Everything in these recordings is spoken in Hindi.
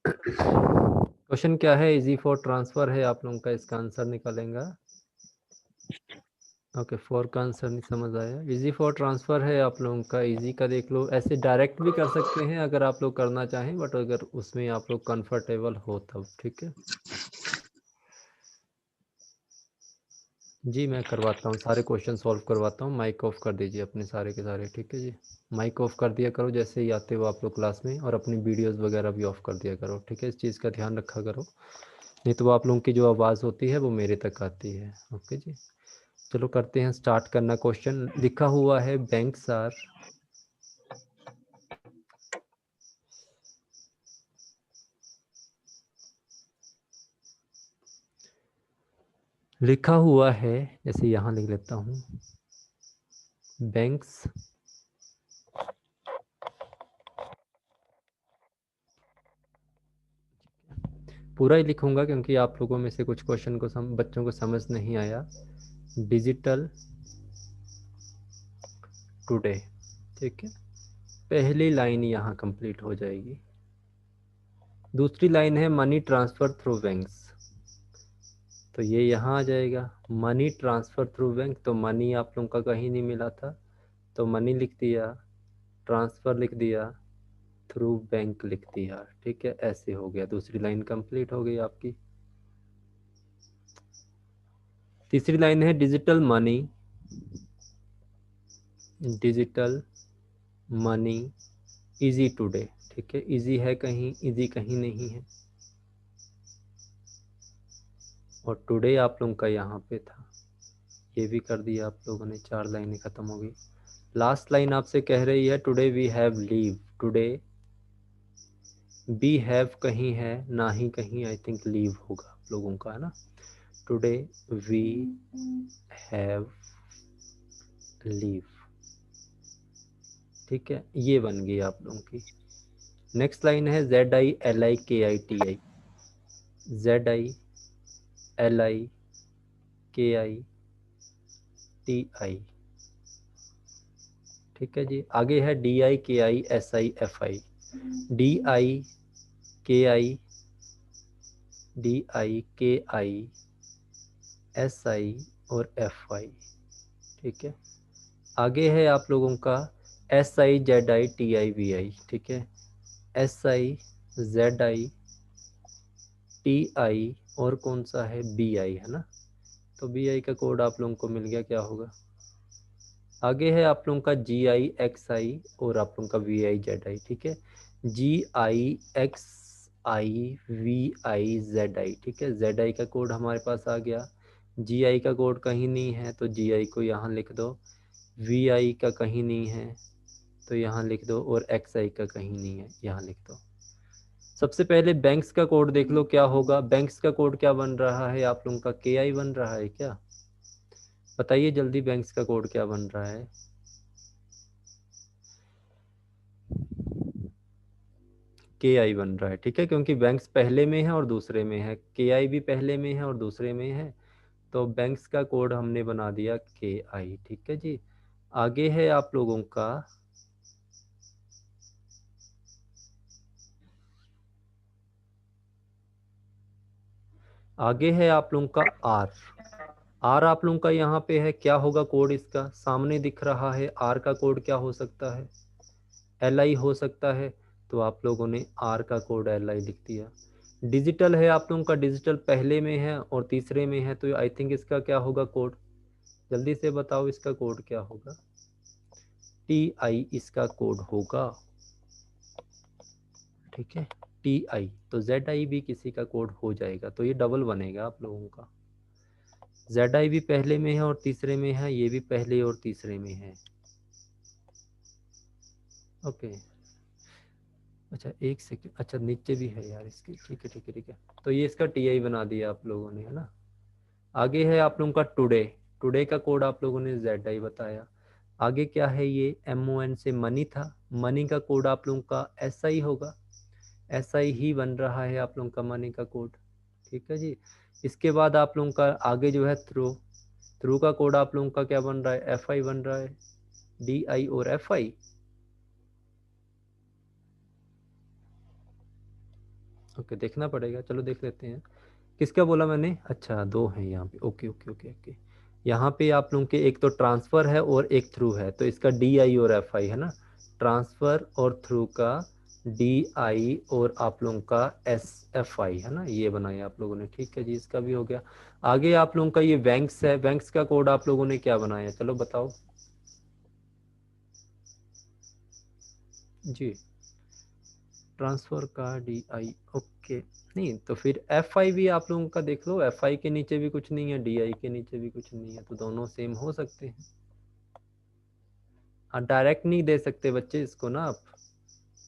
क्वेश्चन क्या है? इजी फॉर ट्रांसफर है आप लोगों का, इसका आंसर निकालेंगे। ओके, फॉर का आंसर नहीं समझ आया। इजी फॉर ट्रांसफर है आप लोगों का, इजी का देख लो, ऐसे डायरेक्ट भी कर सकते हैं अगर आप लोग करना चाहें, बट अगर उसमें आप लोग कंफर्टेबल हो तब, ठीक है जी। मैं करवाता हूँ, सारे क्वेश्चन सॉल्व करवाता हूँ। माइक ऑफ कर दीजिए अपने सारे के सारे, ठीक है जी। माइक ऑफ कर दिया करो जैसे ही आते हो आप लोग क्लास में, और अपनी वीडियोस वगैरह भी ऑफ कर दिया करो, ठीक है। इस चीज़ का ध्यान रखा करो, नहीं तो आप लोगों की जो आवाज़ होती है वो मेरे तक आती है। ओके जी, चलो करते हैं स्टार्ट करना। क्वेश्चन लिखा हुआ है बैंक्स आर, लिखा हुआ है, जैसे यहाँ लिख लेता हूँ, बैंक्स पूरा ही लिखूंगा क्योंकि आप लोगों में से कुछ क्वेश्चन को बच्चों को समझ नहीं आया। डिजिटल टुडे, ठीक है, पहली लाइन यहाँ कंप्लीट हो जाएगी। दूसरी लाइन है मनी ट्रांसफर थ्रू बैंक्स, तो ये यहाँ आ जाएगा। मनी ट्रांसफर थ्रू बैंक, तो मनी आप लोगों का कहीं नहीं मिला था, तो मनी लिख दिया, ट्रांसफर लिख दिया, थ्रू बैंक लिख दिया, ठीक है। ऐसे हो गया, दूसरी लाइन कंप्लीट हो गई आपकी। तीसरी लाइन है digital money, digital money easy today, ठीक है। इजी है कहीं, इजी कहीं नहीं है, और टुडे आप लोगों का यहाँ पे था, ये भी कर दिया आप लोगों ने। चार लाइनें खत्म हो गई। लास्ट लाइन आपसे कह रही है today we have leave. Today be have कहीं है, ना ही कहीं आई थिंक लीव होगा आप लोगों का, है ना। टुडे वी हैव लीव, ठीक है, ये बन गई आप लोगों की। नेक्स्ट लाइन है ZILIKITI, ZILIKITI, ठीक है जी। आगे है DIKISIFI, DIKISI और FI, ठीक है। आगे है आप लोगों का SIZITIVI, ठीक है, SIZITI, और कौन सा है BI, है ना। तो BI का कोड आप लोगों को मिल गया, क्या होगा। आगे है आप लोगों का GIXI और आप लोगों का VIZI, ठीक है। GIXIVIZI, ठीक है। ZI का कोड हमारे पास आ गया, GI का कोड कहीं नहीं है तो GI को यहाँ लिख दो, VI का कहीं नहीं है तो यहाँ लिख दो, और XI का कहीं नहीं है, यहाँ लिख दो। सबसे पहले बैंक्स का कोड देख लो क्या होगा। बैंक्स का कोड क्या बन रहा है आप लोगों का, KI बन रहा है क्या, बताइए जल्दी, बैंक्स का कोड क्या बन रहा है। KI बन रहा है, ठीक है, क्योंकि बैंक्स पहले में है और दूसरे में है, KI भी पहले में है और दूसरे में है, तो बैंक्स का कोड हमने बना दिया KI, ठीक है जी। आगे है आप लोगों का आगे है आप लोगों का R। R आप लोगों का यहाँ पे है, क्या होगा कोड इसका, सामने दिख रहा है। R का कोड क्या हो सकता है, LI हो सकता है, तो आप लोगों ने R का कोड LI लिख दिया। डिजिटल है आप लोगों का, डिजिटल पहले में है और तीसरे में है, तो आई थिंक इसका क्या होगा कोड, जल्दी से बताओ इसका कोड क्या होगा। TI इसका कोड होगा, ठीक है, TI। तो ZI भी किसी का कोड हो जाएगा, तो ये डबल बनेगा आप लोगों का। ZI भी पहले में है और तीसरे में है, ये भी पहले और तीसरे में है, ओके। अच्छा एक सेकेंड, अच्छा नीचे भी है यार इसके, ठीक है ठीक है ठीक है। तो ये इसका TI बना दिया आप लोगों ने, है ना। आगे है आप लोगों का टुडे। टुडे का कोड आप लोगों ने ZI बताया। आगे क्या है, ये MON से मनी था, मनी का कोड आप लोगों का SI होगा, SI ही बन रहा है आप लोगों का मनी का कोड, ठीक है जी। इसके बाद आप लोगों का आगे जो है थ्रू, थ्रू का कोड आप लोगों का क्या बन रहा है, FI बन रहा है, DI और FI। ओके देखना पड़ेगा, चलो देख लेते हैं। किसका बोला मैंने? अच्छा 2 हैं यहाँ पे, ओके ओके ओके ओके। यहाँ पे आप लोगों के एक तो ट्रांसफर है और एक थ्रू है, तो इसका डी आई और एफ आई है ना, ट्रांसफर और थ्रू का डी आई और आप लोगों का एस एफ आई है ना, ये बनाया आप लोगों ने। ठीक है जी, इसका भी हो गया। आगे आप लोगों का ये बैंक्स है, बैंक्स का कोड आप लोगों ने क्या बनाया, चलो बताओ जी। ट्रांसफर का डी आई, ओके। नहीं तो फिर एफ आई भी आप लोगों का देख लो, एफ आई के नीचे भी कुछ नहीं है, डी आई के नीचे भी कुछ नहीं है, तो दोनों सेम हो सकते हैं। हाँ डायरेक्ट नहीं दे सकते बच्चे इसको ना आप,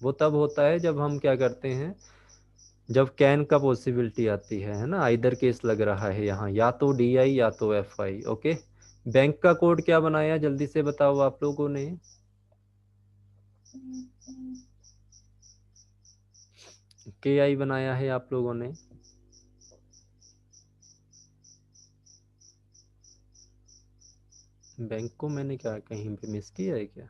वो तब होता है जब हम क्या करते हैं, जब कैन का पॉसिबिलिटी आती है ना, इधर केस लग रहा है यहाँ, या तो डी आई या तो एफ आई। ओके, बैंक का कोड क्या बनाया जल्दी से बताओ आप लोगों ने? के आई बनाया है आप लोगों ने। बैंक को मैंने क्या कहीं पे मिस किया है क्या?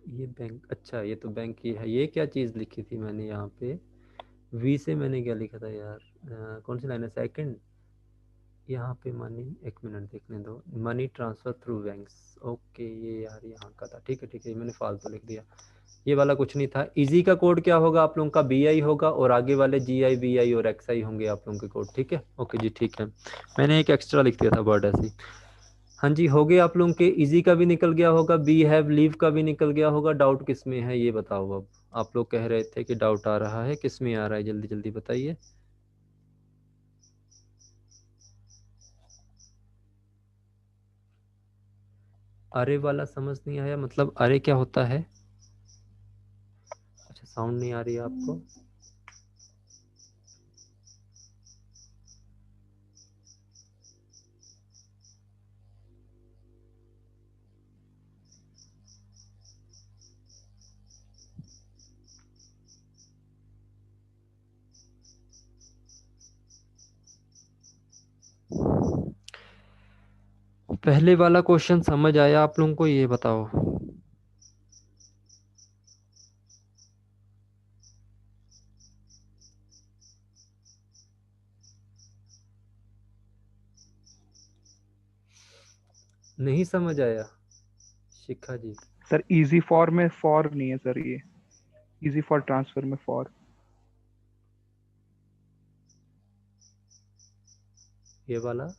ये बैंक, अच्छा ये तो बैंक ही है। ये क्या चीज़ लिखी थी मैंने यहाँ पे, वी से मैंने क्या लिखा था यार, कौन सी लाइन है, सेकंड यहाँ पे मनी, एक मिनट देखने दो, money transfer through banks. Okay ये यार यहाँ का था, ठीक है ठीक है, मैंने फालतू लिख दिया, ये वाला कुछ नहीं था। इजी का कोड क्या होगा आप लोगों का, बी आई होगा, और आगे वाले जी आई बी आई और एक्स आई होंगे आप लोगों के कोड। ठीक है ओके जी ठीक है, मैंने एक एक्स्ट्रा लिख दिया था वर्ड ऐसे ही। हाँ जी हो गए आप लोगों के, इजी का भी निकल गया होगा, बी हैव लीव का भी निकल गया होगा। डाउट किस में है ये बताओ अब, आप लोग कह रहे थे कि डाउट आ रहा है, किस में आ रहा है, जल्दी जल्दी बताइए। अरे वाला समझ नहीं आया, मतलब अरे क्या होता है? अच्छा साउंड नहीं आ रही है आपको? पहले वाला क्वेश्चन समझ आया आप लोगों को, ये बताओ। नहीं समझ आया Shikha ji? Sir easy for में फॉर नहीं है सर, ये इजी फॉर ट्रांसफर में फॉर। ये वाला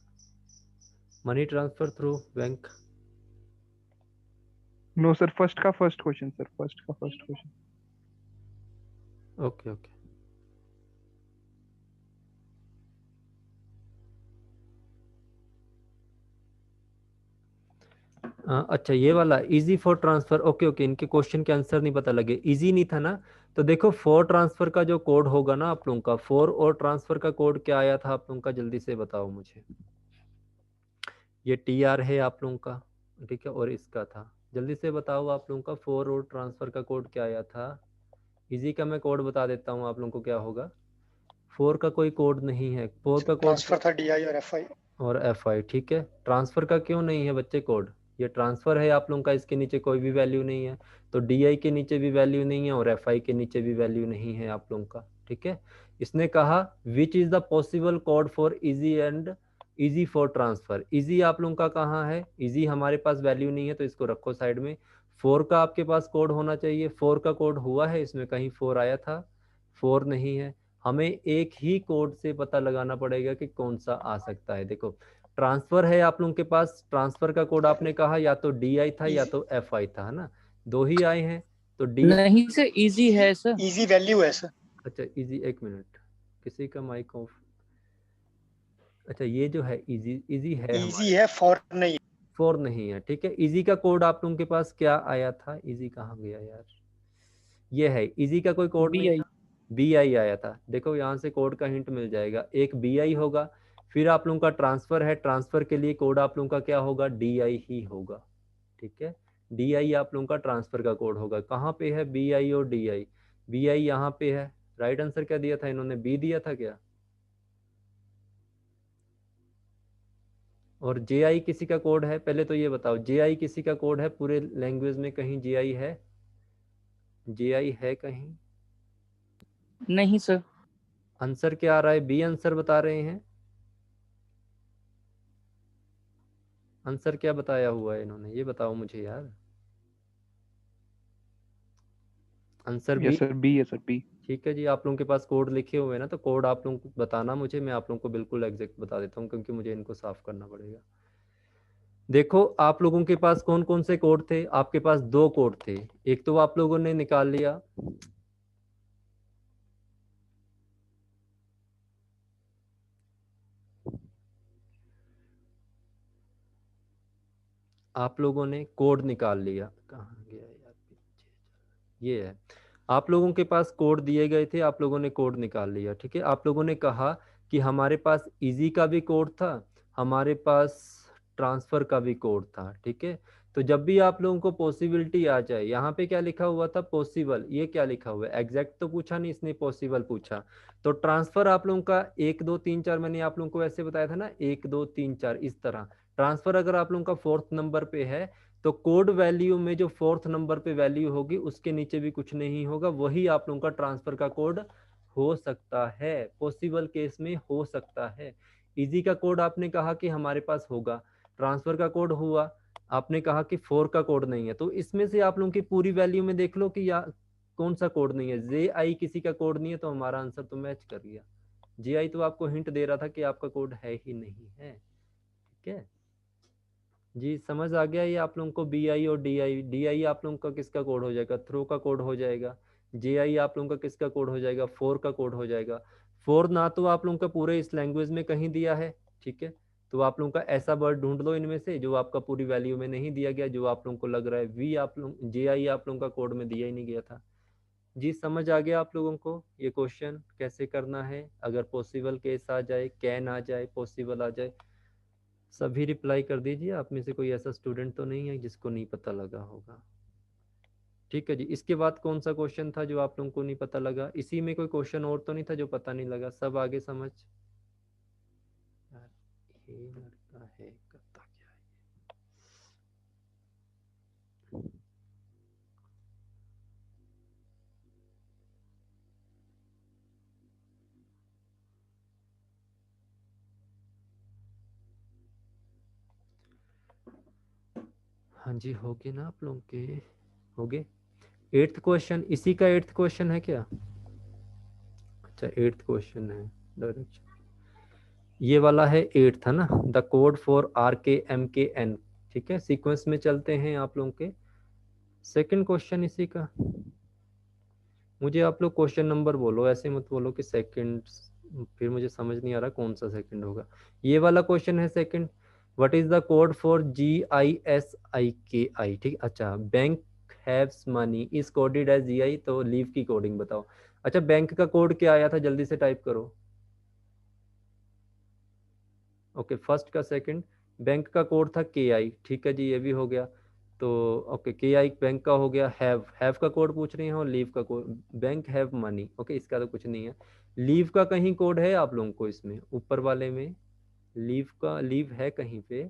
money transfer through bank. No sir, first का फर्स्ट क्वेश्चन सर, फर्स्ट का फर्स्ट क्वेश्चन। ओके ओके, अच्छा ये वाला easy for transfer, okay okay, इनके क्वेश्चन के आंसर नहीं पता लगे, इजी नहीं था ना। तो देखो फॉर ट्रांसफर का जो कोड होगा ना आप लोगों का, फॉर और ट्रांसफर का कोड क्या आया था आप लोगों का, जल्दी से बताओ मुझे। ये टी आर है आप लोगों का, ठीक है, और इसका था, जल्दी से बताओ आप लोगों का फॉर और ट्रांसफर का कोड क्या आया था। इजी का मैं कोड बता देता हूँ आप लोगों को क्या होगा। फोर का कोई कोड नहीं है, फोर का कोड ट्रांसफर था डीआई और एफआई। और एफ आई, ठीक है। ट्रांसफर का क्यों नहीं है बच्चे कोड, ये ट्रांसफर है आप लोगों का, इसके नीचे कोई भी वैल्यू नहीं है, तो डी आई के नीचे भी वैल्यू नहीं है और एफ आई के नीचे भी वैल्यू नहीं है आप लोगों का, ठीक है। इसने कहा विच is the possible code for easy and easy for transfer. Easy आप लोगों का कहाँ है, इजी हमारे पास वैल्यू नहीं है तो इसको रखो साइड में। फोर का आपके पास कोड होना चाहिए, फोर का कोड हुआ है इसमें, कहीं फोर आया था? फोर नहीं है। हमें एक ही कोड से पता लगाना पड़ेगा कि कौन सा आ सकता है। देखो ट्रांसफर है आप लोगों के पास, ट्रांसफर का कोड आपने कहा या तो डी आई था या तो एफ आई था, है ना, दो ही आए हैं, तो डी। नहीं सर, इजी है सर। इजी वैल्यू है सर। अच्छा इजी, एक मिनट, किसी का माइक ऑफ। अच्छा ये जो है इजी, इजी है इजी हमारे, है, फॉर नहीं। फोर नहीं है, ठीक है। इजी का कोड आप लोगों के पास क्या आया था, इजी कहाँ गया यार, ये है इजी का कोई कोड बी नहीं आई। था, बी आई आया था। देखो यहाँ से कोड का हिंट मिल जाएगा, एक बी आई होगा, फिर आप लोगों का ट्रांसफर है, ट्रांसफर के लिए कोड आप लोगों का क्या होगा, डी आई ही होगा, ठीक है। डी आई आप लोगों का ट्रांसफर का कोड होगा। कहाँ पे है बी आई और डी आई, बी आई यहाँ पे है। राइट आंसर क्या दिया था इन्होंने, बी दिया था क्या? और जे आई किसी का कोड है? पहले तो ये बताओ, जे आई किसी का कोड है पूरे लैंग्वेज में? कहीं जे आई है? जे आई है कहीं? नहीं सर। आंसर क्या आ रहा है? बी आंसर बता रहे हैं। आंसर क्या बताया हुआ है इन्होंने, ये बताओ मुझे यार। Answer B. Yes sir, B है सर, बी। ठीक है जी, आप लोगों के पास कोड लिखे हुए हैं ना, तो कोड आप लोगों को बताना मुझे, मैं आप लोगों को बिल्कुल एग्जैक्ट बता देता हूँ, क्योंकि मुझे इनको साफ करना पड़ेगा। देखो आप लोगों के पास कौन कौन से कोड थे? आपके पास दो कोड थे, एक तो आप लोगों ने निकाल लिया, आप लोगों ने कोड निकाल लिया, कहाँ गया यार पीछे, ये है। आप लोगों के पास कोड दिए गए थे, आप लोगों ने कोड निकाल लिया, ठीक है। आप लोगों ने कहा कि हमारे पास इजी का भी कोड था, हमारे पास ट्रांसफर का भी कोड था, ठीक है। तो जब भी आप लोगों को पॉसिबिलिटी आ जाए, यहाँ पे क्या लिखा हुआ था? पॉसिबल। ये क्या लिखा हुआ है? एग्जैक्ट तो पूछा नहीं इसने, पॉसिबल पूछा। तो ट्रांसफर आप लोगों का 1 2 3 4, मैंने आप लोगों को ऐसे बताया था ना, 1 2 3 4 इस तरह। ट्रांसफर अगर आप लोगों का 4th नंबर पे है, तो कोड वैल्यू में जो 4th नंबर पे वैल्यू होगी उसके नीचे भी कुछ नहीं होगा, वही आप लोगों का ट्रांसफर का कोड हो सकता है, पॉसिबल केस में हो सकता है। इजी का कोड आपने कहा कि हमारे पास होगा, ट्रांसफर का कोड हुआ, आपने कहा कि 4 का कोड नहीं है। तो इसमें से आप लोगों की पूरी वैल्यू में देख लो कि या कौन सा कोड नहीं है। जे आई किसी का कोड नहीं है, तो हमारा आंसर तो मैच कर गया। जे आई तो आपको हिंट दे रहा था कि आपका कोड है ही नहीं है, ठीक है जी। समझ आ गया ये आप लोगों को? बी आई और डी आई, डी आई आप लोगों का किसका कोड हो जाएगा? थ्रो का कोड हो जाएगा। जे आई आप लोगों का किसका कोड हो जाएगा? 4 का कोड हो जाएगा। 4 ना तो आप लोगों का पूरे इस लैंग्वेज में कहीं दिया है, ठीक है। तो आप लोगों का ऐसा वर्ड ढूंढ लो इनमें से जो आपका पूरी वैल्यू में नहीं दिया गया, जो आप लोगों को लग रहा है। वी आप लोग, जे आई आप लोगों का कोड में दिया ही नहीं गया था जी। समझ आ गया आप लोगों को ये क्वेश्चन कैसे करना है? अगर पॉसिबल केस आ जाए, कैन आ जाए, पॉसिबल आ जाए, सभी रिप्लाई कर दीजिए। आप में से कोई ऐसा स्टूडेंट तो नहीं है जिसको नहीं पता लगा होगा? ठीक है जी। इसके बाद कौन सा क्वेश्चन था जो आप लोगों को नहीं पता लगा? इसी में कोई क्वेश्चन और तो नहीं था जो पता नहीं लगा? सब आगे समझ? यार ये लड़का है, करता क्या है? हाँ जी, हो गए ना आप लोगों के? हो गए। 8th क्वेश्चन इसी का 8th क्वेश्चन है क्या? अच्छा 8th क्वेश्चन है डायरेक्शन, ये वाला है 8th है ना, द कोड फॉर आर के एम के एन। ठीक है, सीक्वेंस में चलते हैं आप लोगों के। सेकंड क्वेश्चन इसी का, मुझे आप लोग क्वेश्चन नंबर बोलो, ऐसे मत बोलो कि सेकंड, फिर मुझे समझ नहीं आ रहा कौन सा सेकंड होगा। ये वाला क्वेश्चन है second. What is the code for GISIKI? ठीक, अच्छा bank haves money is coded as GI, तो लीव की कोडिंग बताओ। अच्छा बैंक का कोड क्या आया था, जल्दी से टाइप करो। ओके फर्स्ट का सेकंड, बैंक का कोड था KI, ठीक है जी ये भी हो गया। तो ओके KI बैंक का हो गया। हैव का कोड पूछ रहे हैं, और लीव का code, bank have money, okay इसका तो कुछ नहीं है। लीव का कहीं कोड है आप लोगों को इसमें ऊपर वाले में? लीव का, लीव है कहीं पे?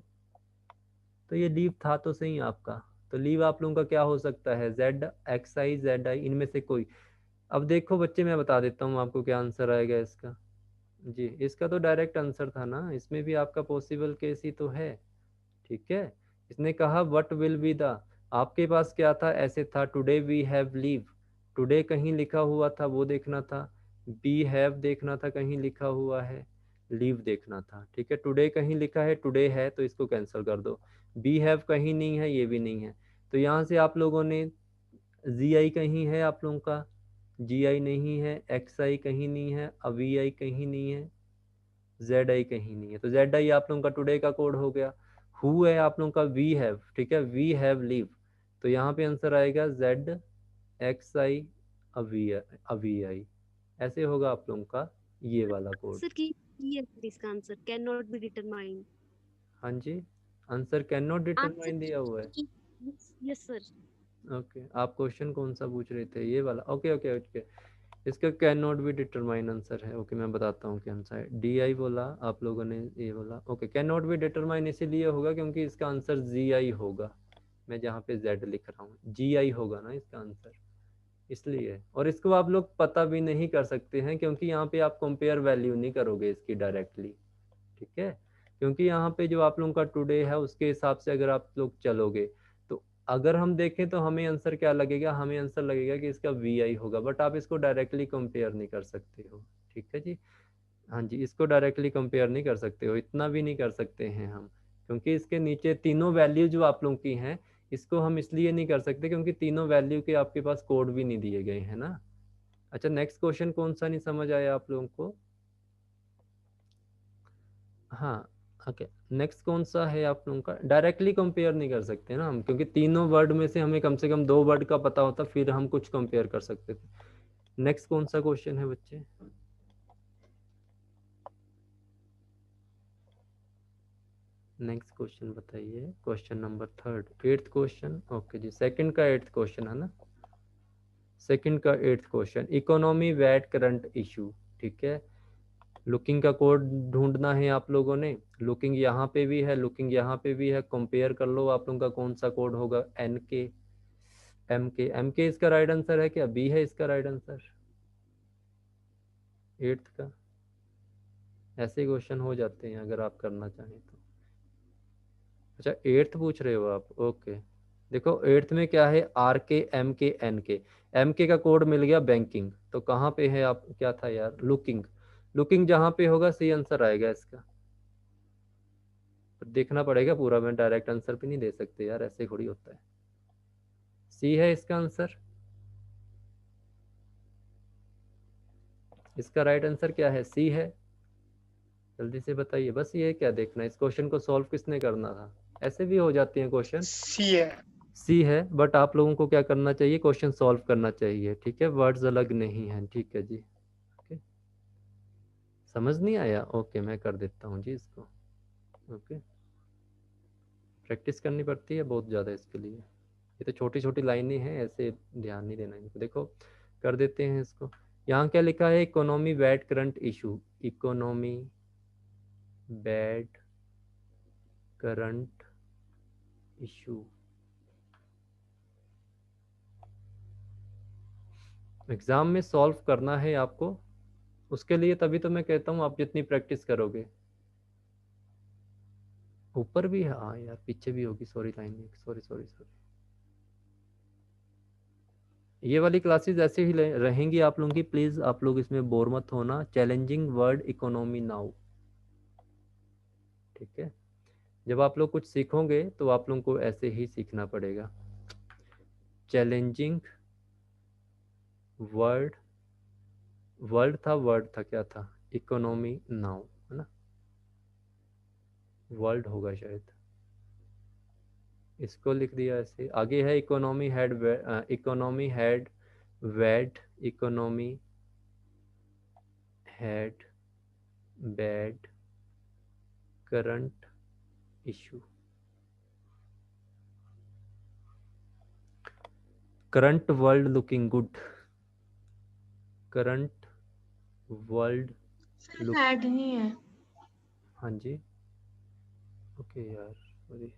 तो ये लीव था तो सही आपका। तो लीव आप लोगों का क्या हो सकता है? ZXI ZI इनमें से कोई। अब देखो बच्चे मैं बता देता हूँ आपको क्या आंसर आएगा इसका जी। इसका तो डायरेक्ट आंसर था ना, इसमें भी आपका पॉसिबल केस ही तो है, ठीक है। इसने कहा व्हाट विल बी द, आपके पास क्या था? ऐसे था today we have leave, today कहीं लिखा हुआ था वो देखना था, बी हैव देखना था कहीं लिखा हुआ है, लीव देखना था, ठीक है। टुडे कहीं लिखा है, टुडे है तो इसको कैंसिल कर दो। बी हैव कहीं नहीं है, ये भी नहीं है। तो यहाँ से आप लोगों ने GI कहीं है आप लोगों का, GI नहीं है, XI कहीं नहीं है, VI कहीं नहीं है, ZI कहीं नहीं है। तो ZI आप लोगों का टुडे का कोड हो गया। हु है आप लोगों का? वी हैव, ठीक है, वी हैव लीव। तो यहाँ पे आंसर आएगा ZXI VI, ऐसे होगा आप लोगों का ये वाला कोड। सर की ये इसका answer can not be determined. हाँ जी, answer can not answer determine दिया हुआ है। Yes sir. ओके आप क्वेश्चन कौन सा पूछ रहे थे? ये वाला, ओके ओके ओके। इसका can not be determine answer है। ओके मैं बताता हूँ क्या आंसर है। डी आई बोला आप लोगों ने, ये बोला। Okay can not be determine इसीलिए होगा क्योंकि इसका आंसर जी आई होगा। मैं जहाँ पे जेड लिख रहा हूँ जी आई होगा ना इसका आंसर, इसलिए। और इसको आप लोग पता भी नहीं कर सकते हैं क्योंकि यहाँ पे आप कंपेयर वैल्यू नहीं करोगे इसकी डायरेक्टली, ठीक है। क्योंकि यहाँ पे जो आप लोगों का टुडे है उसके हिसाब से अगर आप लोग चलोगे तो अगर हम देखें तो हमें आंसर क्या लगेगा, हमें आंसर लगेगा कि इसका वी आई होगा, बट आप इसको डायरेक्टली कंपेयर नहीं कर सकते हो, ठीक है जी। हाँ जी, इसको डायरेक्टली कंपेयर नहीं कर सकते हो, इतना भी नहीं कर सकते हैं हम, क्योंकि इसके नीचे तीनों वैल्यू जो आप लोगों की हैं इसको हम इसलिए नहीं कर सकते क्योंकि तीनों वैल्यू के आपके पास कोड भी नहीं दिए गए हैं ना। अच्छा नेक्स्ट क्वेश्चन कौन सा नहीं समझ आया आप लोगों को? हाँ ओके, नेक्स्ट कौन सा है आप लोगों का? डायरेक्टली कंपेयर नहीं कर सकते ना हम, क्योंकि तीनों वर्ड में से हमें कम से कम 2 वर्ड का पता होता फिर हम कुछ कंपेयर कर सकते थे। नेक्स्ट कौन सा क्वेश्चन है बच्चे? नेक्स्ट क्वेश्चन बताइए, question number 3, 8th question. Okay जी, सेकंड का 8th क्वेश्चन है ना, सेकंड का 8th question, economy what current issue, ठीक है। लुकिंग का कोड ढूंढना है आप लोगों ने, लुकिंग यहाँ पे भी है, लुकिंग यहाँ पे भी है, कंपेयर कर लो आप लोगों का कौन सा कोड होगा, एन के, एम के इसका राइट आंसर है क्या? बी है इसका राइट आंसर 8th का। ऐसे क्वेश्चन हो जाते हैं अगर आप करना चाहें तो। अच्छा 8th पूछ रहे हो आप, ओके। देखो 8th में क्या है, आर के, एम के, एन के। एम के का कोड मिल गया बैंकिंग, तो कहाँ पे है आप, क्या था यार, लुकिंग। लुकिंग जहाँ पे होगा सही आंसर आएगा इसका। देखना पड़ेगा पूरा, मैं डायरेक्ट आंसर भी नहीं दे सकते यार, ऐसे थोड़ी होता है। सी है इसका आंसर। इसका राइट आंसर क्या है? सी है। जल्दी से बताइए, बस ये क्या देखना है, इस क्वेश्चन को सॉल्व किसने करना था? ऐसे भी हो जाते हैं क्वेश्चन। सी है। सी है, बट आप लोगों को क्या करना चाहिए, क्वेश्चन सॉल्व करना चाहिए, ठीक है, वर्ड्स अलग नहीं है, ठीक है जी। ओके समझ नहीं आया? ओके मैं कर देता हूँ जी इसको। ओके प्रैक्टिस करनी पड़ती है बहुत ज़्यादा इसके लिए, ये तो छोटी छोटी लाइनें हैं, ऐसे ध्यान नहीं देना इनको। देखो कर देते हैं इसको। यहाँ क्या लिखा है, economy bad current issue, economy bad current issue. Exam में सॉल्व करना है आपको, उसके लिए तभी तो मैं कहता हूँ आप जितनी प्रैक्टिस करोगे। ऊपर भी है, हाँ यार पीछे भी होगी, sorry line, sorry sorry sorry. ये वाली क्लासेस ऐसे ही रहेंगी आप लोगों की, प्लीज आप लोग इसमें बोर मत होना। चैलेंजिंग वर्ड इकोनॉमी नाउ, ठीक है। जब आप लोग कुछ सीखोगे तो आप लोगों को ऐसे ही सीखना पड़ेगा। चैलेंजिंग वर्ड, वर्ड था क्या था, इकोनॉमी नाउ है ना, वर्ल्ड होगा शायद, इसको लिख दिया ऐसे। आगे है economy had, economy had bad, economy had bad current issue. Current world looking good, current world look, had नहीं है। हाँ जी ओके यार सॉरी,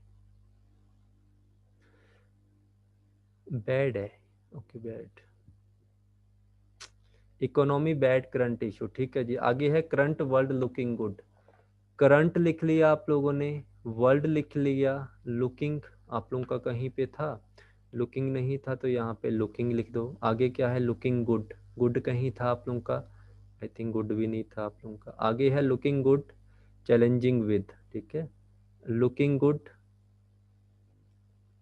बैड है, okay bad, economy bad current issue, ठीक है जी। आगे है current world looking good, current लिख लिया आप लोगों ने, वर्ल्ड लिख लिया, लुकिंग आप लोगों का कहीं पे था, लुकिंग नहीं था तो यहाँ पे लुकिंग लिख दो। आगे क्या है, लुकिंग गुड, गुड कहीं था आप लोगों का, आई थिंक गुड भी नहीं था आप लोगों का। आगे है लुकिंग गुड चैलेंजिंग विद, ठीक है, looking good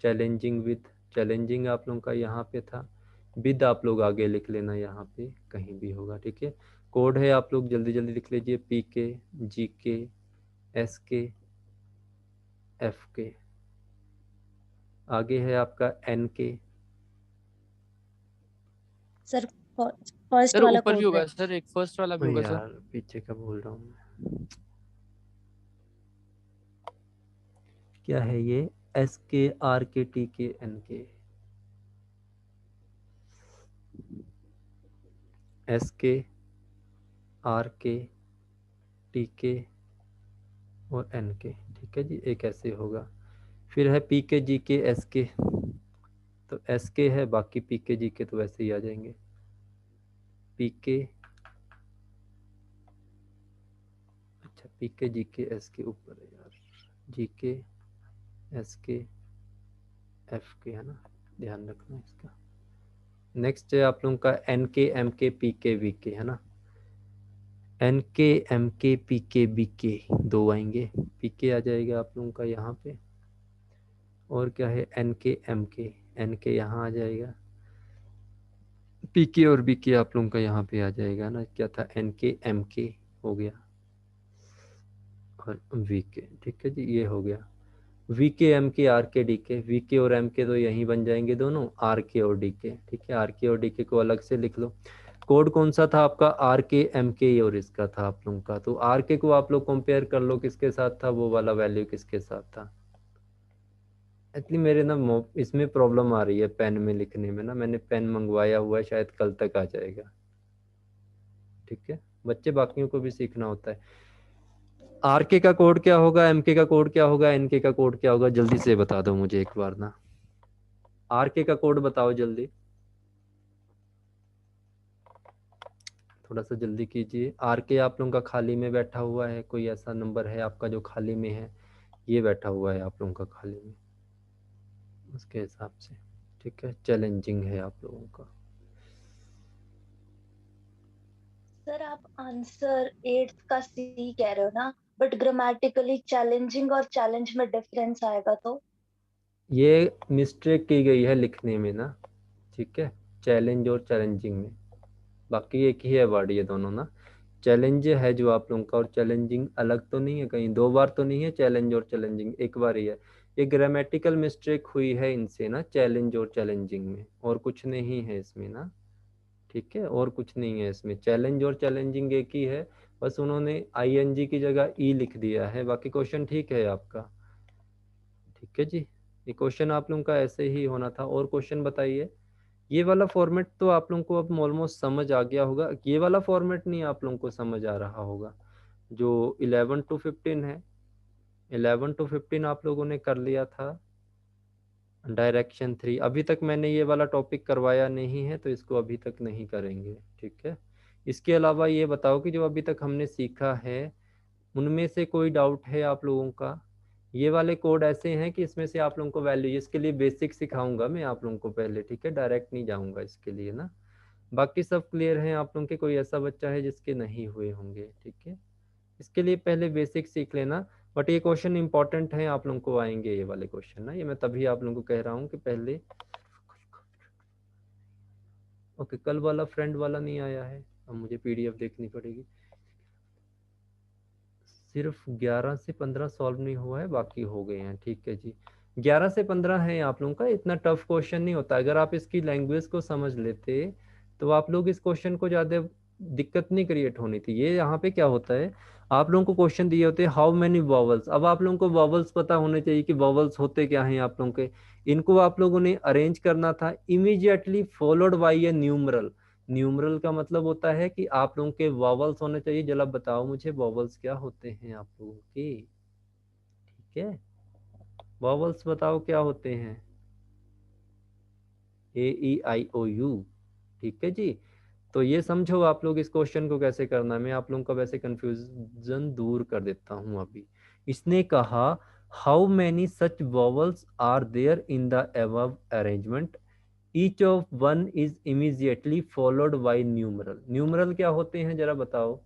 challenging with, challenging आप लोगों का यहाँ पे था, विद आप लोग आगे लिख लेना, यहाँ पे कहीं भी होगा, ठीक है। कोड है आप लोग जल्दी जल्दी लिख लीजिए, पी के, जी के, एस के, एफ के। आगे है आपका एन के, सर फर्स्ट सर वाला ऊपर भी कोड होगा है। सर, एक फर्स्ट वाला भी होगा सर। यार पीछे का बोल रहा हूँ मैं, क्या है ये, एस के, आर के, टी के, एन के, एस के, आर के, टी के और एन के। ठीक है जी, एक ऐसे होगा। फिर है पी के, जी के, एस के। तो एस के है, बाकी पी के, जी के तो वैसे ही आ जाएंगे। पी के, अच्छा पी के, जी के, एस के ऊपर है यार, जी के, एस के, एफ के, है ना, ध्यान रखना इसका। नेक्स्ट है आप लोगों का एन के, एम के, पी के, वी के, है ना। एन के, एम के, पी के, बी के दो आएंगे, पी के आ जाएगा आप लोगों का यहाँ पे। और क्या है, एन के, एम के, एन के यहाँ आ जाएगा, पी के और बी के आप लोगों का यहाँ पे आ जाएगा ना। क्या था, एन के, एम के हो गया और वी के। ठीक है जी, ये हो गया। वी के, एम के, आर के, डी के। वी के और एम के तो यहीं बन जाएंगे दोनों, आर के और डी के। ठीक है, आर के और डी के को अलग से लिख लो। कोड कौन सा था आपका, आर के, एम के और इसका था आप लोगों का। तो आर के को आप लोग कंपेयर कर लो किसके साथ था, वो वाला वैल्यू किसके साथ था। एक्चुअली मेरे ना इसमें प्रॉब्लम आ रही है पेन में लिखने में ना, मैंने पेन मंगवाया हुआ है, शायद कल तक आ जाएगा। ठीक है बच्चे, बाकियों को भी सीखना होता है। आर के का कोड क्या होगा, एम के का कोड क्या होगा, एन के का कोड क्या होगा, जल्दी से बता दो मुझे एक बार ना। आर के का कोड बताओ जल्दी, थोड़ा सा जल्दी कीजिए। आर के आप लोगों का खाली में बैठा हुआ है, कोई ऐसा नंबर है आपका जो खाली में है, ये बैठा हुआ है आप लोगों का खाली में, उसके हिसाब से। ठीक है, चैलेंजिंग है आप लोगों का। सर आप आंसर 8 का सी कह रहे हो ना, बट ग्रामेटिकली चैलेंजिंग और चैलेंज में डिफरेंस आएगा तो? ये मिस्टेक की गई है लिखने में ना। ठीक है, चैलेंज और चैलेंजिंग में, बाकी एक ही है वर्ड ये दोनों ना। चैलेंज है जो आप लोगों का, और चैलेंजिंग अलग तो नहीं है, कहीं दो बार तो नहीं है चैलेंज और चैलेंजिंग, एक बार ही है। ये ग्रामेटिकल मिस्टेक हुई है इनसे ना, चैलेंज और चैलेंजिंग में, और कुछ नहीं है इसमें ना। ठीक है, और कुछ नहीं है इसमें, चैलेंज और चैलेंजिंग एक ही है, बस उन्होंने आईएनजी की जगह ई लिख दिया है। बाकी क्वेश्चन ठीक है आपका। ठीक है जी, ये क्वेश्चन आप लोगों का ऐसे ही होना था। और क्वेश्चन बताइए। ये वाला फॉर्मेट तो आप लोगों को अब ऑलमोस्ट समझ आ गया होगा, ये वाला फॉर्मेट नहीं आप लोगों को समझ आ रहा होगा, जो 11 to 15 है। 11 to 15 आप लोगों ने कर लिया था। डायरेक्शन 3 अभी तक मैंने ये वाला टॉपिक करवाया नहीं है, तो इसको अभी तक नहीं करेंगे। ठीक है, इसके अलावा ये बताओ कि जो अभी तक हमने सीखा है उनमें से कोई डाउट है आप लोगों का। ये वाले कोड ऐसे हैं कि इसमें से आप लोगों को वैल्यू, इसके लिए बेसिक सिखाऊंगा मैं आप लोगों को पहले। ठीक है, डायरेक्ट नहीं जाऊंगा इसके लिए ना। बाकी सब क्लियर हैं आप लोगों के, कोई ऐसा बच्चा है जिसके नहीं हुए होंगे। ठीक है, इसके लिए पहले बेसिक सीख लेना। बट ये क्वेश्चन इंपॉर्टेंट है, आप लोगों को आएंगे ये वाले क्वेश्चन ना, ये मैं तभी आप लोगों को कह रहा हूँ कि पहले। ओके, कल वाला फ्रेंड वाला नहीं आया है, अब मुझे पीडीएफ देखनी पड़ेगी। सिर्फ 11 से 15 सॉल्व नहीं हुआ है, बाकी हो गए हैं। ठीक है जी, 11 से 15 है आप लोगों का, इतना टफ क्वेश्चन नहीं होता। अगर आप इसकी लैंग्वेज को समझ लेते तो आप लोग इस क्वेश्चन को ज़्यादा दिक्कत नहीं क्रिएट होनी थी। ये यहाँ पे क्या होता है, आप लोगों को क्वेश्चन दिए होते हैं हाउ मेनी वॉवल्स। अब आप लोगों को वॉवल्स पता होने चाहिए कि वॉवल्स होते क्या हैं आप लोगों के। इनको आप लोगों ने अरेंज करना था immediately followed by A numeral. Numeral का मतलब होता है कि आप लोगों के वॉवल्स होने चाहिए। जरा बताओ मुझे वॉवल्स क्या होते हैं आप लोगों के। ठीक है, वॉवल्स बताओ क्या होते हैं। ए ई आई ओ यू। ठीक है जी, तो ये समझो आप लोग इस क्वेश्चन को कैसे करना है। मैं आप लोगों का वैसे कंफ्यूजन दूर कर देता हूँ अभी। इसने कहा how many such vowels are there in the above arrangement, each of one is immediately followed by numeral. Numeral क्या होते हैं जरा बताओ।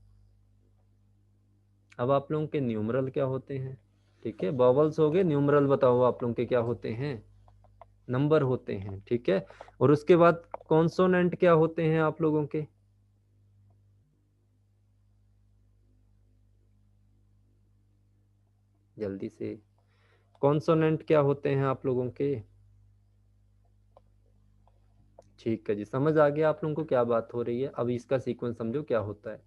अब आप लोगों के न्यूमरल क्या होते हैं। ठीक है, वॉवल्स हो गए, न्यूमरल बताओ आप लोगों के क्या होते हैं, नंबर होते हैं। ठीक है, और उसके बाद कॉन्सोनेंट क्या होते हैं आप लोगों के। जल्दी से, कॉन्सोनेंट क्या होते हैं आप लोगों के। ठीक है जी, समझ आ गया आप लोगों को क्या बात हो रही है। अब इसका सीक्वेंस समझो क्या होता है,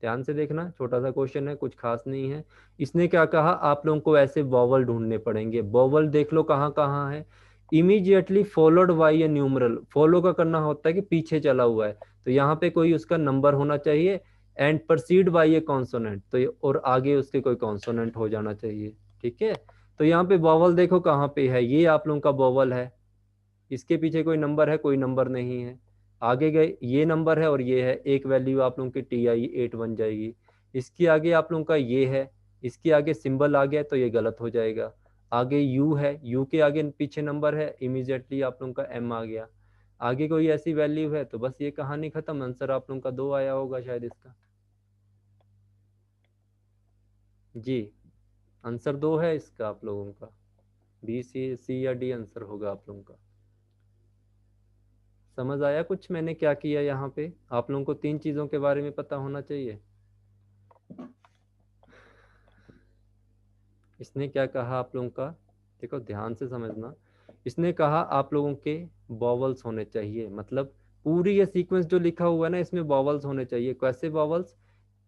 ध्यान से देखना। छोटा सा क्वेश्चन है, कुछ खास नहीं है। इसने क्या कहा, आप लोगों को ऐसे वॉवल ढूंढने पड़ेंगे। वॉवल देख लो कहाँ कहाँ है, इमीडिएटली फॉलोड बाय ए न्यूमरल। फॉलो का करना होता है कि पीछे चला हुआ है, तो यहाँ पे कोई उसका नंबर होना चाहिए and proceed bye A consonant, तो और आगे उसके कोई कॉन्सोनेंट हो जाना चाहिए। ठीक है, तो यहाँ पे वॉवल देखो कहाँ पे है, ये आप लोगों का वॉवल है, इसके पीछे कोई नंबर है, कोई नंबर नहीं है। आगे गए ये नंबर है और ये है, एक वैल्यू आप लोगों की TI 8 बन जाएगी। इसके आगे आप लोगों का ये है, इसके आगे सिंबल आ गया तो ये गलत हो जाएगा। आगे U है, U के आगे पीछे नंबर है, इमीडिएटली आप लोगों का M आ गया। आगे कोई ऐसी वैल्यू है तो बस ये कहानी खत्म। आंसर आप लोगों का 2 आया होगा शायद इसका। जी आंसर 2 है इसका आप लोगों का, B, C या D आंसर होगा आप लोगों का। समझ आया कुछ मैंने क्या किया यहाँ पे? आप लोगों को 3 चीजों के बारे में पता होना चाहिए। इसने क्या कहा आप लोगों का, देखो ध्यान से समझना। इसने कहा आप लोगों के वॉवल्स होने चाहिए, मतलब पूरी ये सीक्वेंस जो लिखा हुआ है ना इसमें वॉवल्स होने चाहिए। कैसे वॉवल्स?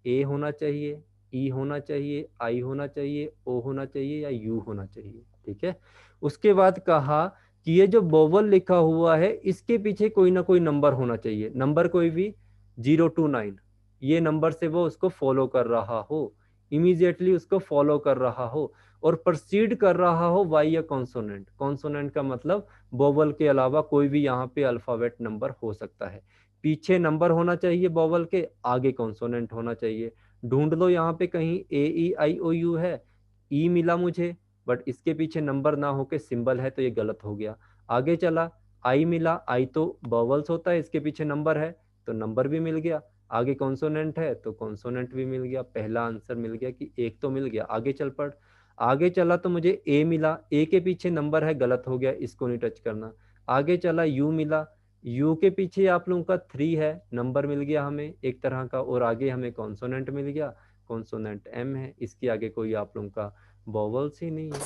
ए होना चाहिए, ई होना चाहिए, आई होना चाहिए, ओ होना चाहिए या यू होना चाहिए। ठीक है, उसके बाद कहा कि ये जो वोवल लिखा हुआ है इसके पीछे कोई ना कोई नंबर होना चाहिए, नंबर कोई भी 0 to 9, ये नंबर से वो उसको फॉलो कर रहा हो, इमीडिएटली उसको फॉलो कर रहा हो और प्रोसीड कर रहा हो बाय अ कॉन्सोनेंट। कॉन्सोनेंट का मतलब वोवल के अलावा कोई भी यहाँ पे अल्फाबेट नंबर हो सकता है। पीछे नंबर होना चाहिए वोवल के, आगे कॉन्सोनेंट होना चाहिए। ढूंढ लो यहाँ पे कहीं AEIOU है, ई मिला मुझे, बट इसके पीछे नंबर ना होके सिंबल है तो ये गलत हो गया। आगे चला, आई मिला, आई तो वॉवल्स होता है, इसके पीछे नंबर है तो नंबर भी मिल गया। आगे कॉन्सोनेंट है तो कॉन्सोनेंट भी मिल गया, पहला आंसर मिल गया कि एक तो मिल गया। आगे चल पड़, आगे चला तो मुझे ए मिला, ए के पीछे नंबर है, गलत हो गया, इसको नहीं टच करना। आगे चला यू मिला, यू के पीछे आप लोगों का 3 है, नंबर मिल गया हमें एक तरह का, और आगे हमें कॉन्सोनेंट मिल गया, कॉन्सोनेंट M है, इसके आगे कोई आप लोगों का वॉवल्स ही नहीं है।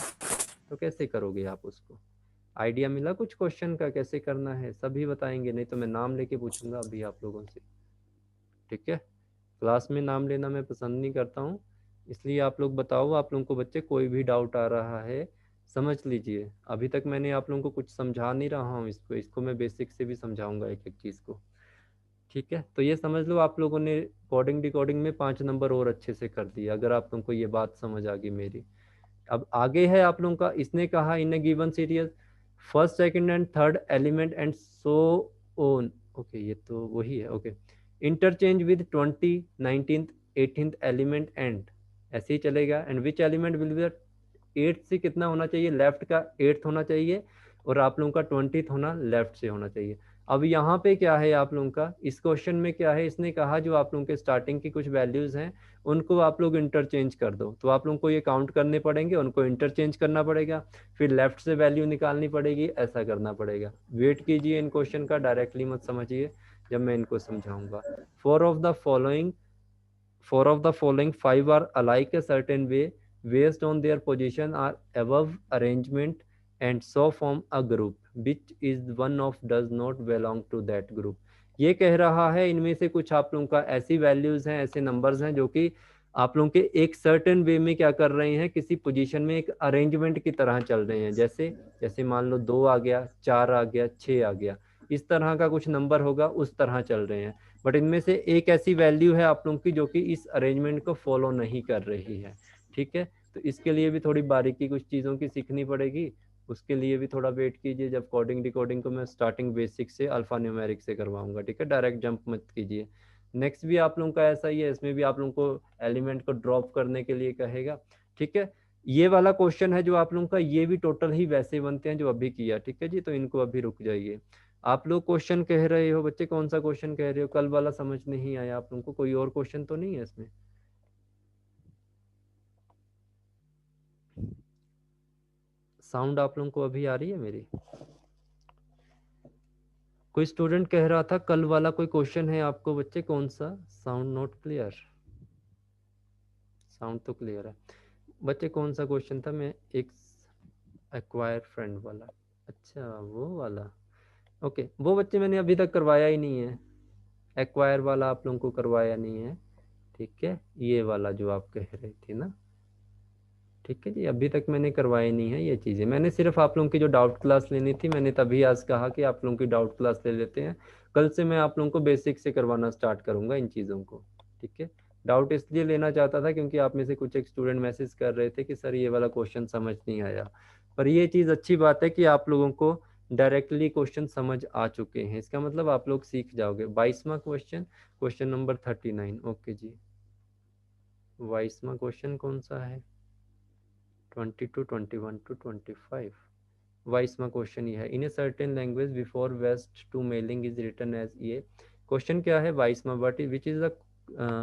तो कैसे करोगे आप उसको? आइडिया मिला कुछ क्वेश्चन का कैसे करना है? सभी बताएंगे, नहीं तो मैं नाम लेके पूछूंगा अभी आप लोगों से। ठीक है, क्लास में नाम लेना मैं पसंद नहीं करता हूँ, इसलिए आप लोग बताओ, आप लोगों को बच्चे कोई भी डाउट आ रहा है समझ लीजिए। अभी तक मैंने आप लोगों को कुछ समझा नहीं रहा हूँ, इसको मैं बेसिक से भी समझाऊंगा एक एक चीज़ को। ठीक है, तो ये समझ लो आप लोगों ने कोडिंग डिकोडिंग में 5 नंबर और अच्छे से कर दिया, अगर आप लोगों को ये बात समझ आ गई मेरी। अब आगे है आप लोगों का, इसने कहा in a given series first second and third element and so on. Okay, ये तो वही है। Okay, interchange with 20, 19th, 18th element and, ऐसे ही चलेगा। And which element will be 8th से कितना होना चाहिए, लेफ्ट का 8th होना चाहिए, और आप लोगों का 20th होना लेफ्ट से होना चाहिए। अब यहाँ पे क्या है आप लोगों का, इस क्वेश्चन में क्या है, इसने कहा जो आप लोगों के स्टार्टिंग की कुछ वैल्यूज हैं उनको आप लोग इंटरचेंज कर दो, तो आप लोगों को ये काउंट करने पड़ेंगे, उनको इंटरचेंज करना पड़ेगा, फिर लेफ्ट से वैल्यू निकालनी पड़ेगी, ऐसा करना पड़ेगा। वेट कीजिए इन क्वेश्चन का, डायरेक्टली मत समझिए जब मैं इनको समझाऊंगा। Four of the following 5 are alike a certain way based on their position are above arrangement and so form a group which is one of does not belong to that group। ये कह रहा है इनमें से कुछ आप लोगों का ऐसी वैल्यूज हैं, ऐसे नंबर्स हैं जो कि आप लोगों के एक सर्टेन वे में क्या कर रहे हैं, किसी पोजीशन में एक अरेंजमेंट की तरह चल रहे हैं। जैसे मान लो 2 आ गया, 4 आ गया, 6 आ गया, इस तरह का कुछ नंबर होगा, उस तरह चल रहे हैं। बट इनमें से एक ऐसी वैल्यू है आप लोगों की जो कि इस अरेंजमेंट को फॉलो नहीं कर रही है। ठीक है, तो इसके लिए भी थोड़ी बारीकी कुछ चीज़ों की सीखनी पड़ेगी, उसके लिए भी थोड़ा वेट कीजिए। जब कोडिंग डिकोडिंग को मैं स्टार्टिंग बेसिक से अल्फा न्यूमेरिक से करवाऊंगा, ठीक है, डायरेक्ट जंप मत कीजिए। नेक्स्ट भी आप लोगों का ऐसा ही है, इसमें भी आप लोगों को एलिमेंट को ड्रॉप करने के लिए कहेगा। ठीक है, ये वाला क्वेश्चन है जो आप लोगों का, ये भी टोटल ही वैसे बनते हैं जो अभी किया। ठीक है जी, तो इनको अभी रुक जाइए। आप लोग क्वेश्चन कह रहे हो बच्चे, कौन सा क्वेश्चन कह रहे हो? कल वाला समझ नहीं आया आप लोगों को? कोई और क्वेश्चन तो नहीं है इसमें? साउंड आप लोगों को अभी आ रही है मेरी? कोई स्टूडेंट कह रहा था कल वाला कोई क्वेश्चन है आपको बच्चे, कौन सा? साउंड नॉट क्लियर, साउंड तो क्लियर है बच्चे। कौन सा क्वेश्चन था? मैं एक एक्वायर फ्रेंड वाला, अच्छा वो वाला। ओके, वो बच्चे मैंने अभी तक करवाया ही नहीं है, एक्वायर वाला आप लोगों को करवाया नहीं है। ठीक है, ये वाला जो आप कह रहे थे ना, ठीक है जी, अभी तक मैंने करवाई नहीं है ये चीज़ें। मैंने सिर्फ आप लोगों की जो डाउट क्लास लेनी थी, मैंने तभी आज कहा कि आप लोगों की डाउट क्लास ले लेते हैं। कल से मैं आप लोगों को बेसिक से करवाना स्टार्ट करूंगा इन चीज़ों को, ठीक है। डाउट इसलिए लेना चाहता था क्योंकि आप में से कुछ एक स्टूडेंट मैसेज कर रहे थे कि सर ये वाला क्वेश्चन समझ नहीं आया, पर ये चीज़ अच्छी बात है कि आप लोगों को डायरेक्टली क्वेश्चन समझ आ चुके हैं, इसका मतलब आप लोग सीख जाओगे। 22वां क्वेश्चन, क्वेश्चन नंबर 39। ओके जी, 22वां क्वेश्चन कौन सा है? 22, 21 to 25। 22वां क्वेश्चन ये है, in a certain language before west to mailing is written as. ये क्वेश्चन क्या है 22वां, but which is the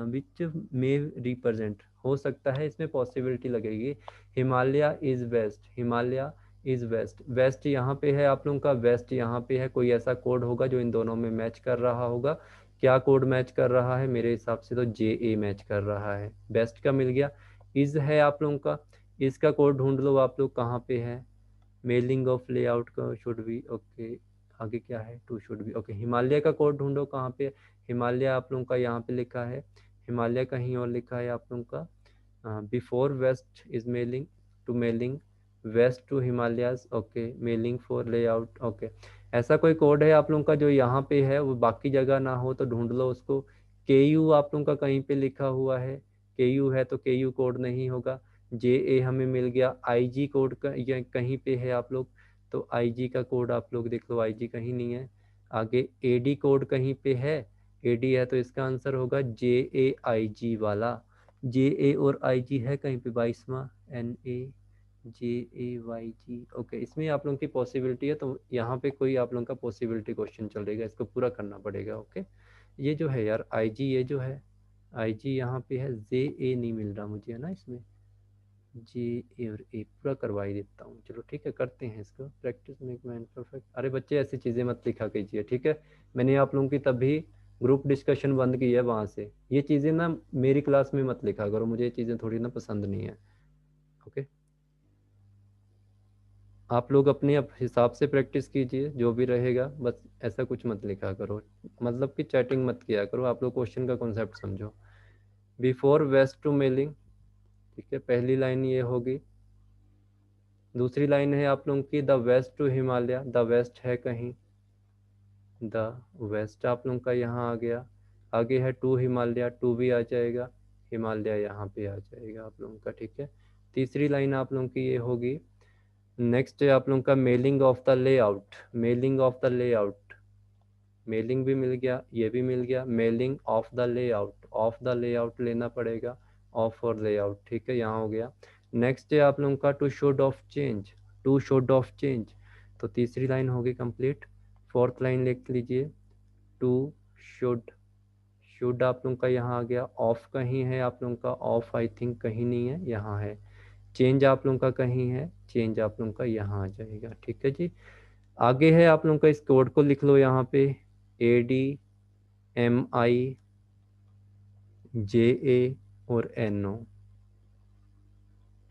which may represent, हो सकता है इसमें पॉसिबिलिटी लगेगी। Himalaya is west, Himalaya is west, west यहाँ पे है आप लोगों का, वेस्ट यहाँ पे है, कोई ऐसा कोड होगा जो इन दोनों में मैच कर रहा होगा। क्या कोड मैच कर रहा है? मेरे हिसाब से तो JA मैच कर रहा है, बेस्ट का मिल गया। इज है आप लोगों का, इसका कोड ढूंढ लो आप लोग कहाँ पे है। मेलिंग ऑफ लेआउट का शुड बी, ओके आगे क्या है? To should be, okay. Himalaya का कोड ढूंढो कहाँ पे, हिमालय आप लोगों का यहाँ पे लिखा है, हिमालय कहीं और लिखा है आप लोगों का। Before west is mailing to mailing, west to Himalayas, okay. Mailing for layout, okay. ऐसा कोई कोड है आप लोगों का जो यहाँ पे है, वो बाकी जगह ना हो तो ढूंढ लो उसको। KU आप लोगों का कहीं पे लिखा हुआ है, KU है तो KU कोड नहीं होगा। JA हमें मिल गया, IG कोड का या कहीं पे है आप लोग, तो IG का कोड आप लोग देख लो, IG कहीं नहीं है। आगे AD कोड कहीं पे है, AD है तो इसका आंसर होगा JAIG वाला। JA और IG है कहीं पे 22वां, NAJAYG, ओके। इसमें आप लोगों की पॉसिबिलिटी है, तो यहाँ पे कोई आप लोगों का पॉसिबिलिटी क्वेश्चन चलेगा, इसको पूरा करना पड़ेगा, ओके। ये जो है यार IG, ये जो है IG यहाँ पे है, JA नहीं मिल रहा मुझे, है ना, इसमें JA और A पूरा करवा ही देता हूँ। चलो ठीक है, करते हैं इसको, प्रैक्टिस मेक मैन परफेक्ट। अरे बच्चे ऐसी चीज़ें मत लिखा कीजिए, ठीक है। मैंने आप लोगों की तभी ग्रुप डिस्कशन बंद की है वहाँ से। ये चीज़ें ना मेरी क्लास में मत लिखा करो, मुझे ये चीज़ें थोड़ी ना पसंद नहीं है, ओके। आप लोग अपने हिसाब से प्रैक्टिस कीजिए, जो भी रहेगा, बस ऐसा कुछ मत लिखा करो, मतलब कि चैटिंग मत किया करो। आप लोग क्वेश्चन का कॉन्सेप्ट समझो। बिफोर वेस्ट टू मेलिंग, ठीक है, पहली लाइन ये होगी। दूसरी लाइन है आप लोगों की the west to Himalaya, the west है कहीं, द वेस्ट आप लोगों का यहाँ आ गया। आगे है टू हिमालय, टू भी आ जाएगा, हिमालय यहाँ पे आ जाएगा आप लोगों का, ठीक है। तीसरी लाइन आप लोगों की ये होगी। नेक्स्ट है आप लोगों का mailing of the layout, mailing of the layout, mailing भी मिल गया, ये भी मिल गया। Mailing of the layout, of the layout लेना पड़ेगा, ऑफ और लेआउट, ठीक है, यहाँ हो गया। नेक्स्ट है आप लोगों का to should of change, to should of change, तो तीसरी लाइन होगी कंप्लीट। फोर्थ लाइन लिख लीजिए, टू शुड, शुड आप लोगों का यहाँ आ गया। ऑफ कहीं है आप लोगों का, ऑफ आई थिंक कहीं नहीं है, यहाँ है। चेंज आप लोगों का कहीं है, चेंज आप लोगों का यहाँ आ जाएगा, ठीक है जी। आगे है आप लोगों का, इस कोड को लिख लो यहाँ पे, ADMIJA और NO,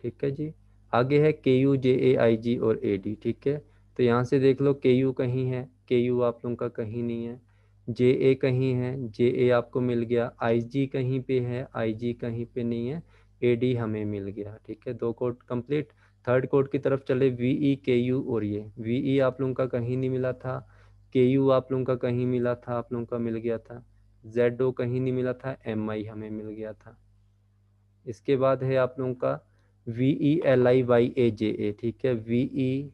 ठीक है जी। आगे है KUJAIG और AD, ठीक है। तो यहाँ से देख लो, KU कहीं है, KU आप लोगों का कहीं नहीं है। JA कहीं है, JA आपको मिल गया। IG कहीं पे है, IG कहीं पे नहीं है। AD हमें मिल गया, ठीक है, दो कोड कंप्लीट। थर्ड कोड की तरफ चले, VE KU और ये VE आप लोगों का कहीं नहीं मिला था, KU आप लोगों का कहीं मिला था, आप लोगों का मिल गया था। ZO कहीं नहीं मिला था, MI हमें मिल गया था। इसके बाद है आप लोगों का VELIYAJA, ठीक है, VELIYAJA,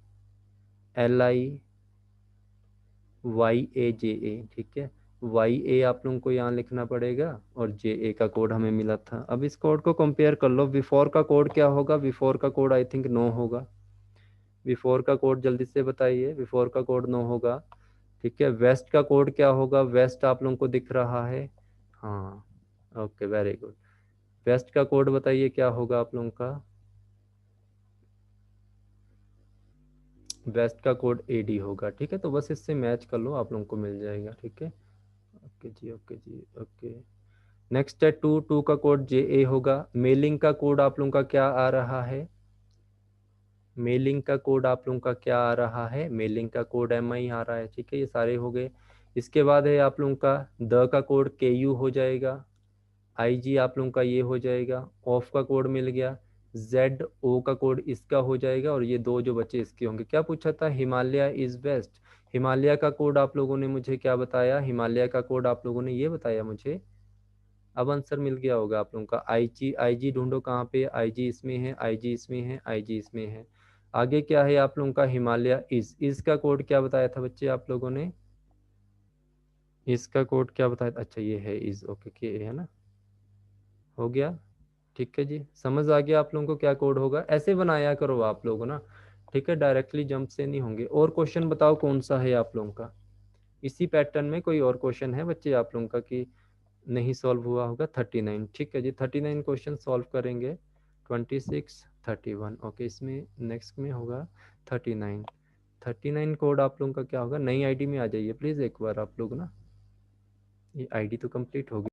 ठीक है। YA आप लोगों को यहाँ लिखना पड़ेगा और JA का कोड हमें मिला था। अब इस कोड को कंपेयर कर लो। बिफोर का कोड क्या होगा? बिफोर का कोड आई थिंक 9 होगा। बिफोर का कोड जल्दी से बताइए, बिफोर का कोड 9 होगा, ठीक है। वेस्ट का कोड क्या होगा? वेस्ट आप लोगों को दिख रहा है, हाँ, ओके, वेरी गुड। वेस्ट का कोड बताइए क्या होगा आप लोगों का? वेस्ट का कोड AD होगा, ठीक है। तो बस इससे मैच कर लो, आप लोगों को मिल जाएगा, ठीक है। ओके जी, ओके जी, ओके। नेक्स्ट है टू, टू का कोड JA होगा। मेलिंग का कोड आप लोगों का क्या आ रहा है? मेलिंग का कोड आप लोगों का क्या आ रहा है? मेलिंग का कोड MI आ रहा है, ठीक है। ये सारे हो गए। इसके बाद है आप लोगों का द का कोड KU हो जाएगा। IG आप लोगों का ये हो जाएगा। ऑफ का कोड मिल गया, ZO का कोड इसका हो जाएगा और ये 2 जो बचे इसके होंगे। क्या पूछा था? Himalaya is best. हिमालय का कोड आप लोगों ने मुझे क्या बताया? हिमालय का कोड आप लोगों ने ये बताया मुझे। अब आंसर मिल गया होगा आप लोगों का। IG ढूंढो कहाँ पे? IG इसमें है, IG इसमें है, IG इसमें है। आगे क्या है आप लोगों का? हिमालय इज का कोड क्या बताया था बच्चे आप लोगों ने? इसका कोड क्या बताया था? अच्छा ये है इज, ओके के है ना, हो गया। ठीक है जी, समझ आ गया आप लोगों को क्या कोड होगा? ऐसे बनाया करो आप लोगों ना, ठीक है, डायरेक्टली जंप से नहीं होंगे। और क्वेश्चन बताओ कौन सा है आप लोगों का? इसी पैटर्न में कोई और क्वेश्चन है बच्चे आप लोगों का कि नहीं सॉल्व हुआ होगा? 39, ठीक है जी, 39 क्वेश्चन सॉल्व करेंगे। 26, 31, ओके, इसमें नेक्स्ट में होगा 39। 39 कोड आप लोगों का क्या होगा? नई आईडी में आ जाइए प्लीज़ एक बार आप लोग ना, ये आईडी तो कंप्लीट हो गई।